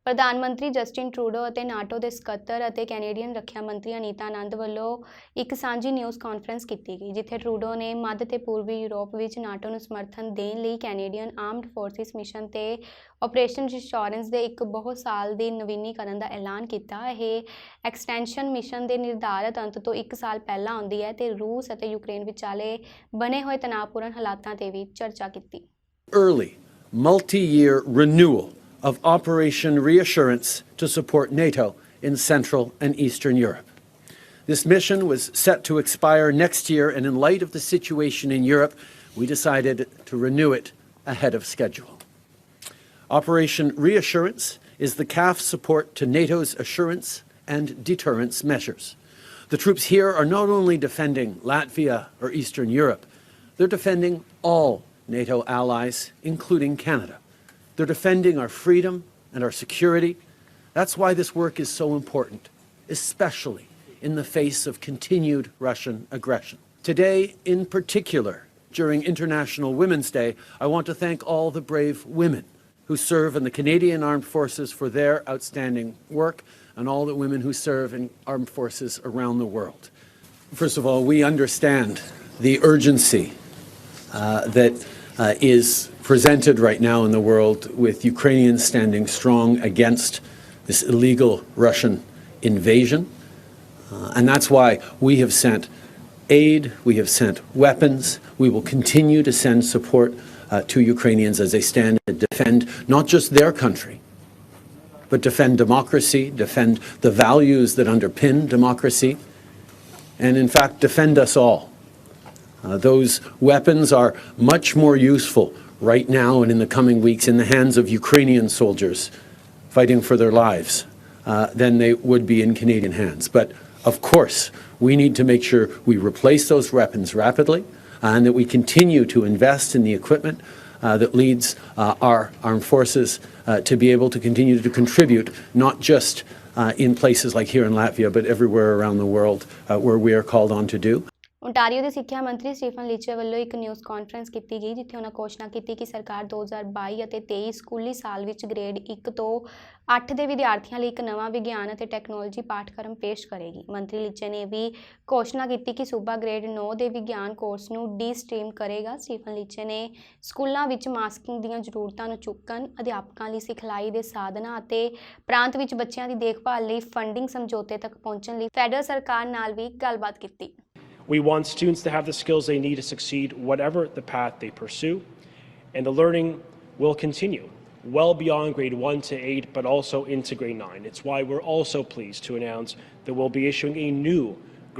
ਪ੍ਰਧਾਨ ਮੰਤਰੀ Justin Trudeau ਅਤੇ ਨਾਟੋ ਦੇ ਸਕੱਤਰ ਅਤੇ ਕੈਨੇਡੀਅਨ ਰੱਖਿਆ ਮੰਤਰੀ ਅਨੀਤਾ ਆਨੰਦ ਵੱਲੋਂ ਇੱਕ ਸਾਂਝੀ ਨਿਊਜ਼ ਕਾਨਫਰੰਸ ਕੀਤੀ ਗਈ, ਜਿੱਥੇ ਟਰੂਡੋ ਨੇ ਮੱਧ ਤੇ ਪੂਰਬੀ ਯੂਰਪ ਵਿੱਚ ਨਾਟੋ ਨੂੰ ਸਮਰਥਨ ਦੇਣ ਲਈ ਕੈਨੇਡੀਅਨ ਆਰਮਡ ਫੋਰਸਿਸ ਮਿਸ਼ਨ ਤੇ ਆਪਰੇਸ਼ਨ ਰਿਸ਼ੋਰੈਂਸ ਦੇ ਇੱਕ ਬਹੁਤ ਸਾਲ ਦੇ ਨਵੀਨੀਕਰਨ ਦਾ ਐਲਾਨ ਕੀਤਾ। ਇਹ ਐਕਸਟੈਂਸ਼ਨ ਮਿਸ਼ਨ ਦੇ ਨਿਰਧਾਰਤ ਅੰਤ ਤੋਂ 1 ਸਾਲ ਪਹਿਲਾਂ ਆਉਂਦੀ ਹੈ ਤੇ ਰੂਸ ਅਤੇ ਯੂਕਰੇਨ ਵਿਚਾਲੇ ਬਣੇ ਹੋਏ ਤਣਾਅਪੂਰਨ ਹਾਲਾਤਾਂ ਤੇ ਵੀ ਚਰਚਾ ਕੀਤੀ। Early multi-year renewal of Operation Reassurance to support NATO in Central and Eastern Europe. This mission was set to expire next year, and in light of the situation in Europe, we decided to renew it ahead of schedule. Operation Reassurance is the CAF support to NATO's assurance and deterrence measures. The troops here are not only defending Latvia or Eastern Europe, they're defending all NATO allies, including Canada. They're defending our freedom and our security. That's why this work is so important, especially in the face of continued Russian aggression. Today, in particular, during International Women's Day, I want to thank all the brave women who serve in the Canadian Armed Forces for their outstanding work, and all the women who serve in armed forces around the world. First of all, we understand the urgency that is presented right now in the world, with Ukrainians standing strong against this illegal Russian invasion. And that's why we have sent aid, we have sent weapons, we will continue to send support to Ukrainians as they stand and defend not just their country, but defend democracy, defend the values that underpin democracy, and in fact defend us all. Those weapons are much more useful right now and in the coming weeks in the hands of Ukrainian soldiers fighting for their lives than they would be in Canadian hands. But of course, we need to make sure we replace those weapons rapidly and that we continue to invest in the equipment that leads our armed forces to be able to continue to contribute, not just in places like here in Latvia, but everywhere around the world where we are called on to do. Ontario ਦੇ ਸਿੱਖਿਆ ਮੰਤਰੀ Stephen ਲੀਚੇ ਵੱਲੋਂ ਇੱਕ news conference ਕੀਤੀ ਗਈ, ਜਿੱਥੇ ਉਹਨਾਂ ਘੋਸ਼ਣਾ ਕੀਤੀ ਕਿ ਸਰਕਾਰ 2022 ਅਤੇ 23 ਸਕੂਲੀ ਸਾਲ ਵਿੱਚ ਗ੍ਰੇਡ 1 ਤੋਂ 8 ਦੇ ਵਿਦਿਆਰਥੀਆਂ ਲਈ ਇੱਕ ਨਵਾਂ ਵਿਗਿਆਨ ਅਤੇ ਟੈਕਨੋਲੋਜੀ ਪਾਠਕ੍ਰਮ ਪੇਸ਼ ਕਰੇਗੀ। ਮੰਤਰੀ ਲੀਚੇ ਨੇ ਵੀ ਘੋਸ਼ਣਾ ਕੀਤੀ ਕਿ ਸੂਬਾ ਗ੍ਰੇਡ 9 ਦੇ ਵਿਗਿਆਨ ਕੋਰਸ ਨੂੰ ਡੀ-ਸਟ੍ਰੀਮ ਕਰੇਗਾ। ਸਟੀਫਨ ਲੀਚੇ ਨੇ ਸਕੂਲਾਂ ਵਿੱਚ ਮਾਸਕਿੰਗ ਦੀਆਂ ਜ਼ਰੂਰਤਾਂ ਨੂੰ ਚੁੱਕਣ, ਅਧਿਆਪਕਾਂ ਲਈ ਸਿਖਲਾਈ ਦੇ ਸਾਧਨਾਂ ਅਤੇ ਪ੍ਰਾਂਤ ਵਿੱਚ ਬੱਚਿਆਂ ਦੀ ਦੇਖਭਾਲ ਲਈ ਫੰਡਿੰਗ ਸਮਝੌਤੇ ਤੱਕ ਪਹੁੰਚਣ ਲਈ ਫੈਡਰਲ ਸਰਕਾਰ ਨਾਲ ਵੀ ਗੱਲਬਾਤ ਕੀਤੀ। We want students to have the skills they need to succeed whatever the path they pursue, and the learning will continue well beyond grade 1 to 8, but also into grade 9. It's why we're also pleased to announce that we'll be issuing a new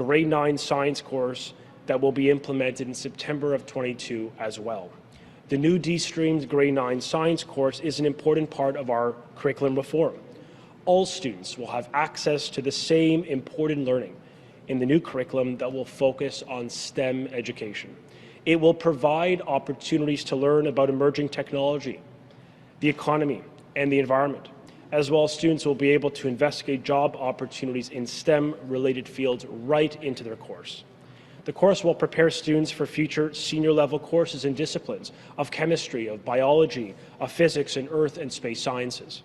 grade 9 science course that will be implemented in September of 22 as well. The new D-Streamed grade 9 science course is an important part of our curriculum reform. All students will have access to the same important learning in the new curriculum that will focus on STEM education. It will provide opportunities to learn about emerging technology, the economy, and the environment. As well, students will be able to investigate job opportunities in STEM-related fields right into their course. The course will prepare students for future senior-level courses in disciplines of chemistry, of biology, of physics, and earth and space sciences.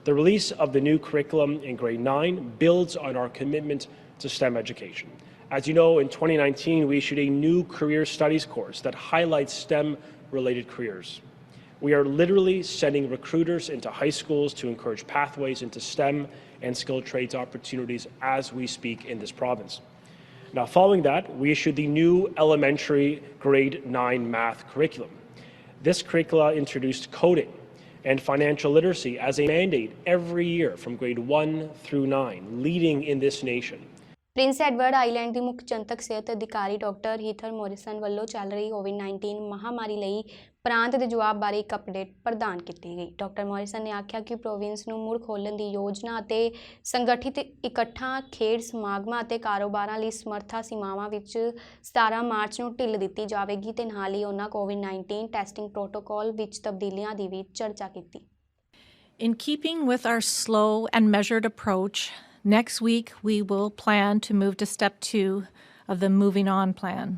The release of the new curriculum in grade 9 builds on our commitment to STEM education. As you know, in 2019, we issued a new career studies course that highlights STEM-related careers. We are literally sending recruiters into high schools to encourage pathways into STEM and skilled trades opportunities as we speak in this province. Now, following that, we issued the new elementary grade 9 math curriculum. This curricula introduced coding and financial literacy as a mandate every year from grade 1 through 9, leading in this nation. Prince Edward island ਦੀ ਮੁੱਖ ਜਨਤਕ ਸਿਹਤ ਅਧਿਕਾਰੀ doctor ਹੀਥਰ Morrison ਵੱਲੋਂ ਚੱਲ ਰਹੀ ਕੋਵਿਡ-19 ਮਹਾਮਾਰੀ ਲਈ ਪ੍ਰਾਂਤ ਦੇ ਜਵਾਬ ਬਾਰੇ ਇੱਕ ਅਪਡੇਟ ਪ੍ਰਦਾਨ ਕੀਤੀ ਗਈ। ਡਾਕਟਰ ਮੋਰਿਸਨ ਨੇ ਆਖਿਆ ਕਿ ਪ੍ਰੋਵਿੰਸ ਨੂੰ ਮੁੜ ਖੋਲ੍ਹਣ ਦੀ ਯੋਜਨਾ ਅਤੇ ਸੰਗਠਿਤ ਇਕੱਠਾਂ, ਖੇਡ ਸਮਾਗਮਾਂ ਅਤੇ ਕਾਰੋਬਾਰਾਂ ਲਈ ਸਮਰੱਥਾ ਸੀਮਾਵਾਂ ਵਿੱਚ 17 ਮਾਰਚ ਨੂੰ ਢਿੱਲ ਦਿੱਤੀ ਜਾਵੇਗੀ ਤੇ ਨਾਲ ਹੀ ਉਹਨਾਂ ਕੋਵਿਡ-19 ਟੈਸਟਿੰਗ ਪ੍ਰੋਟੋਕਾਲ ਵਿੱਚ ਤਬਦੀਲੀਆਂ ਦੀ ਵੀ ਚਰਚਾ ਕੀਤੀ। In keeping with our slow and measured approach, next week we will plan to move to step 2 of the Moving On plan.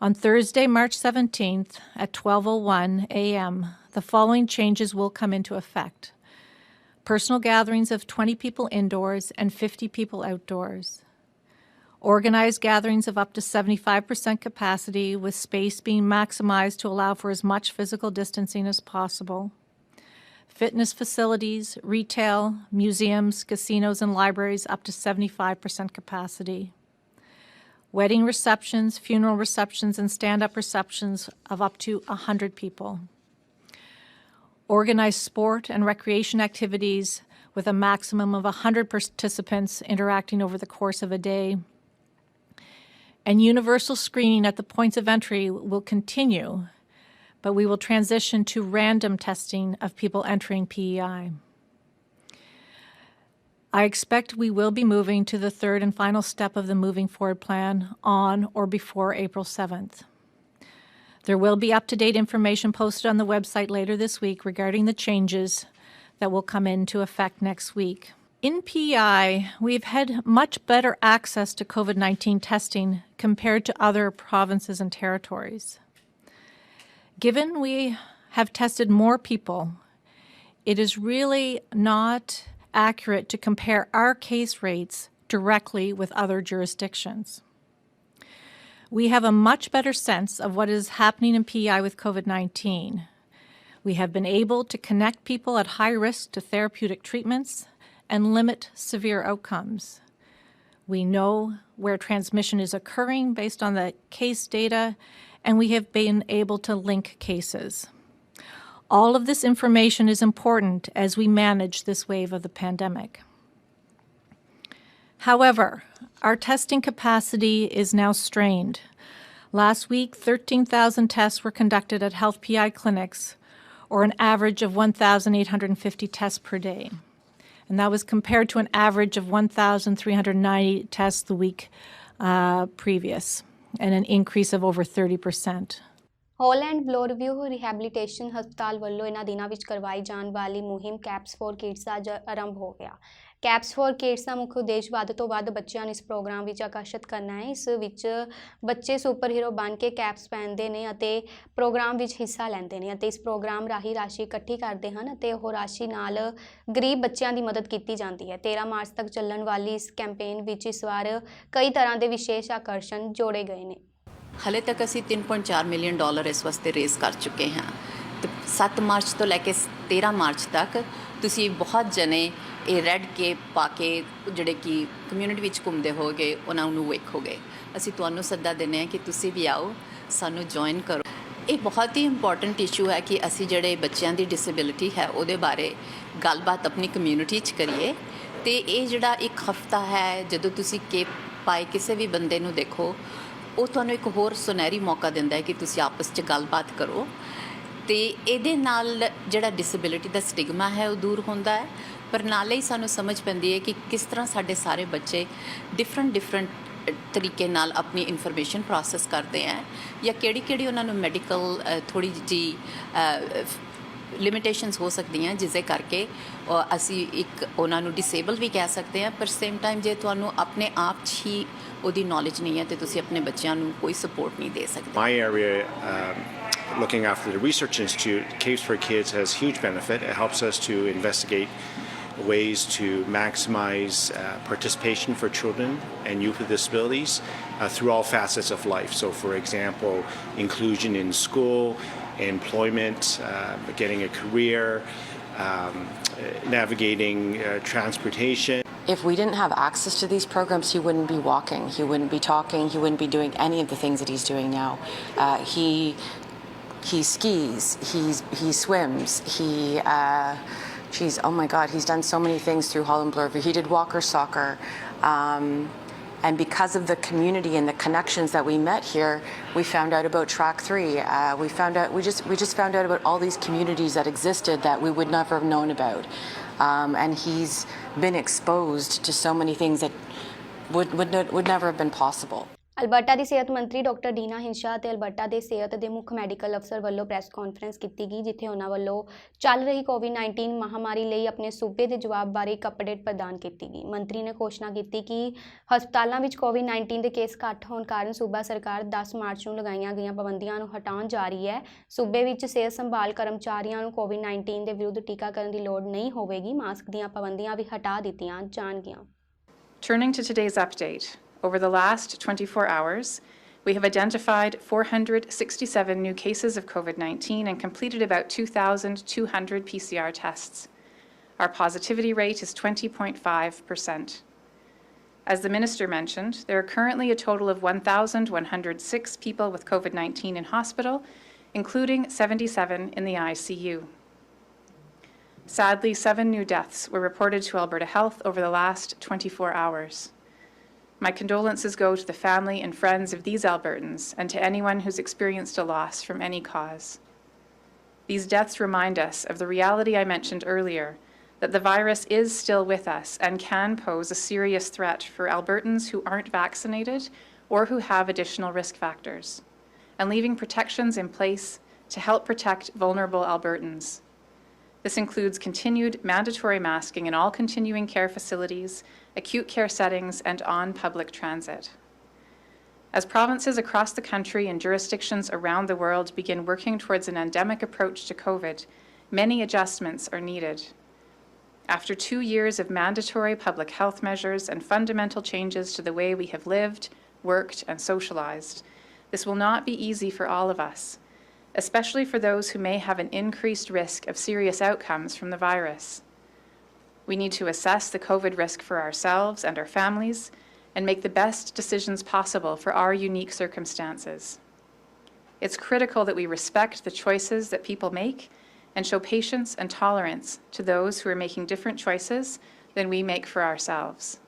On Thursday, March 17th at 12:01 a.m., the following changes will come into effect. personal gatherings of 20 people indoors and 50 people outdoors. Organized gatherings of up to 75% capacity with space being maximized to allow for as much physical distancing as possible. Fitness facilities, retail, museums, casinos, and libraries up to 75% capacity. Wedding receptions, funeral receptions, and stand-up receptions of up to 100 people. Organized sport and recreation activities with a maximum of 100 participants interacting over the course of a day. And universal screening at the points of entry will continue, but we will transition to random testing of people entering PEI. I expect we will be moving to the third and final step of the Moving Forward plan on or before April 7th. There will be up-to-date information posted on the website later this week regarding the changes that will come into effect next week. In PEI, we've had much better access to COVID-19 testing compared to other provinces and territories. Given we have tested more people, it is really not accurate to compare our case rates directly with other jurisdictions. We have a much better sense of what is happening in PEI with COVID-19. We have been able to connect people at high risk to therapeutic treatments and limit severe outcomes. We know where transmission is occurring based on the case data, and we have been able to link cases. All of this information is important as we manage this wave of the pandemic. However, our testing capacity is now strained. Last week, 13,000 tests were conducted at health PI clinics, or an average of 1,850 tests per day. And that was compared to an average of 1,390 tests the week previous, and an increase of over 30%. Holland ਬਲੋਰਵਿਊ rehabilitation ਹਸਪਤਾਲ ਵੱਲੋਂ ਇਹਨਾਂ ਦਿਨਾਂ ਵਿੱਚ ਕਰਵਾਈ ਜਾਣ ਵਾਲੀ ਮੁਹਿੰਮ caps for kids ਦਾ ਅੱਜ ਆਰੰਭ ਹੋ ਗਿਆ। ਕੈਪਸ ਫॉर ਕਿਡਸ ਦਾ ਮੁੱਖ ਉਦੇਸ਼ ਵੱਧ ਤੋਂ ਵੱਧ ਬੱਚਿਆਂ ਨੂੰ ਇਸ ਪ੍ਰੋਗਰਾਮ ਵਿੱਚ ਆਕਰਸ਼ਿਤ ਕਰਨਾ ਹੈ। ਇਸ ਵਿੱਚ ਬੱਚੇ ਸੁਪਰ ਹੀਰੋ ਬਣ ਕੇ ਕੈਪਸ ਪਹਿਨਦੇ ਨੇ ਅਤੇ ਪ੍ਰੋਗਰਾਮ ਵਿੱਚ ਹਿੱਸਾ ਲੈਂਦੇ ਨੇ ਅਤੇ ਇਸ ਪ੍ਰੋਗਰਾਮ ਰਾਹੀਂ ਰਾਸ਼ੀ ਇਕੱਠੀ ਕਰਦੇ ਹਨ ਅਤੇ ਉਹ ਰਾਸ਼ੀ ਨਾਲ ਗਰੀਬ ਬੱਚਿਆਂ ਦੀ ਮਦਦ ਕੀਤੀ ਜਾਂਦੀ ਹੈ। 13 ਮਾਰਚ ਤੱਕ ਚੱਲਣ ਵਾਲੀ ਇਸ ਕੈਂਪੇਨ ਵਿੱਚ ਇਸ ਵਾਰ ਕਈ ਤਰ੍ਹਾਂ ਦੇ ਵਿਸ਼ੇਸ਼ ਆਕਰਸ਼ਣ ਜੋੜੇ ਗਏ ਨੇ। ਹਾਲੇ ਤੱਕ ਅਸੀਂ $3.4 ਮਿਲੀਅਨ ਇਸ ਵਾਸਤੇ ਰੇਜ਼ ਕਰ ਚੁੱਕੇ ਹਾਂ ਤੇ 7 ਮਾਰਚ ਤੋਂ ਲੈ ਕੇ 13 ਮਾਰਚ ਤੱਕ ਤੁਸੀਂ ਬਹੁਤ ਜਣੇ ਇਹ ਰੈੱਡ ਕੇਪ ਪਾ ਕੇ ਜਿਹੜੇ ਕਿ ਕਮਿਊਨਿਟੀ ਵਿੱਚ ਘੁੰਮਦੇ ਹੋਗੇ ਉਹਨਾਂ ਨੂੰ ਵੇਖੋਗੇ। ਅਸੀਂ ਤੁਹਾਨੂੰ ਸੱਦਾ ਦਿੰਦੇ ਹਾਂ ਕਿ ਤੁਸੀਂ ਵੀ ਆਓ, ਸਾਨੂੰ ਜੁਆਇਨ ਕਰੋ। ਇਹ ਬਹੁਤ ਹੀ ਇੰਪੋਰਟੈਂਟ ਇਸ਼ੂ ਹੈ ਕਿ ਅਸੀਂ ਜਿਹੜੇ ਬੱਚਿਆਂ ਦੀ ਡਿਸੇਬਿਲਿਟੀ ਹੈ ਉਹਦੇ ਬਾਰੇ ਗੱਲਬਾਤ ਆਪਣੀ ਕਮਿਊਨਿਟੀ 'ਚ ਕਰੀਏ ਤੇ ਇਹ ਜਿਹੜਾ ਇੱਕ ਹਫਤਾ ਹੈ ਜਦੋਂ ਤੁਸੀਂ ਕੇਪ ਪਾਏ ਕਿਸੇ ਵੀ ਬੰਦੇ ਨੂੰ ਦੇਖੋ ਉਹ ਤੁਹਾਨੂੰ ਇੱਕ ਹੋਰ ਸੁਨਹਿਰੀ ਮੌਕਾ ਦਿੰਦਾ ਹੈ ਕਿ ਤੁਸੀਂ ਆਪਸ 'ਚ ਗੱਲਬਾਤ ਕਰੋ ਤੇ ਇਹਦੇ ਨਾਲ ਜਿਹੜਾ ਡਿਸੇਬਿਲਿਟੀ ਦਾ ਸਟਿਗਮਾ ਹੈ ਉਹ ਦੂਰ ਹੁੰਦਾ ਹੈ। ਪਰ ਨਾਲੇ ਹੀ ਸਾਨੂੰ ਸਮਝ ਪੈਂਦੀ ਹੈ ਕਿ ਕਿਸ ਤਰ੍ਹਾਂ ਸਾਡੇ ਸਾਰੇ ਬੱਚੇ ਡਿਫਰੈਂਟ ਤਰੀਕੇ ਨਾਲ ਆਪਣੀ ਇਨਫੋਰਮੇਸ਼ਨ ਪ੍ਰੋਸੈਸ ਕਰਦੇ ਹੈ ਜਾਂ ਕਿਹੜੀ ਉਹਨਾਂ ਨੂੰ ਮੈਡੀਕਲ ਥੋੜ੍ਹੀ ਜਿਹੀ ਲਿਮਿਟੇਸ਼ਨਸ ਹੋ ਸਕਦੀਆਂ ਜਿਸਦੇ ਕਰਕੇ ਅਸੀਂ ਇੱਕ ਉਹਨਾਂ ਨੂੰ ਡਿਸੇਬਲ ਵੀ ਕਹਿ ਸਕਦੇ ਹਾਂ। ਪਰ ਸੇਮ ਟਾਈਮ ਜੇ ਤੁਹਾਨੂੰ ਆਪਣੇ ਆਪ 'ਚ ਹੀ ਉਹਦੀ ਨੌਲੇਜ ਨਹੀਂ ਹੈ ਤੇ ਤੁਸੀਂ ਆਪਣੇ ਬੱਚਿਆਂ ਨੂੰ ਕੋਈ ਸਪੋਰਟ ਨਹੀਂ ਦੇ ਸਕਦੇ। My area, looking after the Research Institute, Capes for Kids has huge benefit. It helps us to investigate ways to maximize participation for children and youth with disabilities through all facets of life. So, for example, inclusion in school, employment, getting a career, navigating transportation. If we didn't have access to these programs, he wouldn't be walking, he wouldn't be talking, he wouldn't be doing any of the things that he's doing now. He skis, he swims, oh my God, he's done so many things through Holland Bloorview. He did walker soccer. And because of the community and the connections that we met here, we found out about Track 3. We just found out about all these communities that existed that we would never have known about. And he's been exposed to so many things that would never have been possible. Alberta ਦੀ ਸਿਹਤ ਮੰਤਰੀ doctor ਡੀਨਾ ਹਿੰਸ਼ਾ ਅਤੇ Alberta ਦੇ ਸਿਹਤ ਦੇ ਮੁੱਖ medical ਅਫਸਰ ਵੱਲੋਂ press conference ਕੀਤੀ ਗਈ, ਜਿੱਥੇ ਉਹਨਾਂ ਵੱਲੋਂ ਚੱਲ ਰਹੀ ਕੋਵਿਡ-19 ਮਹਾਮਾਰੀ ਲਈ ਆਪਣੇ ਸੂਬੇ ਦੇ ਜਵਾਬ ਬਾਰੇ ਇੱਕ ਅਪਡੇਟ ਪ੍ਰਦਾਨ ਕੀਤੀ ਗਈ। ਮੰਤਰੀ ਨੇ ਘੋਸ਼ਣਾ ਕੀਤੀ ਕਿ ਹਸਪਤਾਲਾਂ ਵਿੱਚ ਕੋਵਿਡ-19 ਦੇ ਕੇਸ ਘੱਟ ਹੋਣ ਕਾਰਨ ਸੂਬਾ ਸਰਕਾਰ 10 ਮਾਰਚ ਨੂੰ ਲਗਾਈਆਂ ਗਈਆਂ ਪਾਬੰਦੀਆਂ ਨੂੰ ਹਟਾਉਣ ਜਾ ਰਹੀ ਹੈ। ਸੂਬੇ ਵਿੱਚ ਸਿਹਤ ਸੰਭਾਲ ਕਰਮਚਾਰੀਆਂ ਨੂੰ ਕੋਵਿਡ-19 ਦੇ ਵਿਰੁੱਧ ਟੀਕਾਕਰਨ ਦੀ ਲੋੜ ਨਹੀਂ ਹੋਵੇਗੀ। ਮਾਸਕ ਦੀਆਂ ਪਾਬੰਦੀਆਂ ਵੀ ਹਟਾ ਦਿੱਤੀਆਂ ਜਾਣਗੀਆਂ। Turning to today's update, over the last 24 hours, we have identified 467 new cases of COVID-19 and completed about 2,200 PCR tests. Our positivity rate is 20.5%. As the Minister mentioned, there are currently a total of 1,106 people with COVID-19 in hospital, including 77 in the ICU. Sadly, 7 new deaths were reported to Alberta Health over the last 24 hours. My condolences go to the family and friends of these Albertans and to anyone who's experienced a loss from any cause. These deaths remind us of the reality I mentioned earlier, that the virus is still with us and can pose a serious threat for Albertans who aren't vaccinated or who have additional risk factors, and leaving protections in place to help protect vulnerable Albertans. This includes continued mandatory masking in all continuing care facilities, acute care settings, and on public transit. As provinces across the country and jurisdictions around the world begin working towards an endemic approach to COVID, many adjustments are needed. After 2 years of mandatory public health measures and fundamental changes to the way we have lived, worked, and socialized, this will not be easy for all of us, especially for those who may have an increased risk of serious outcomes from the virus. We need to assess the COVID risk for ourselves and our families and make the best decisions possible for our unique circumstances. It's critical that we respect the choices that people make and show patience and tolerance to those who are making different choices than we make for ourselves.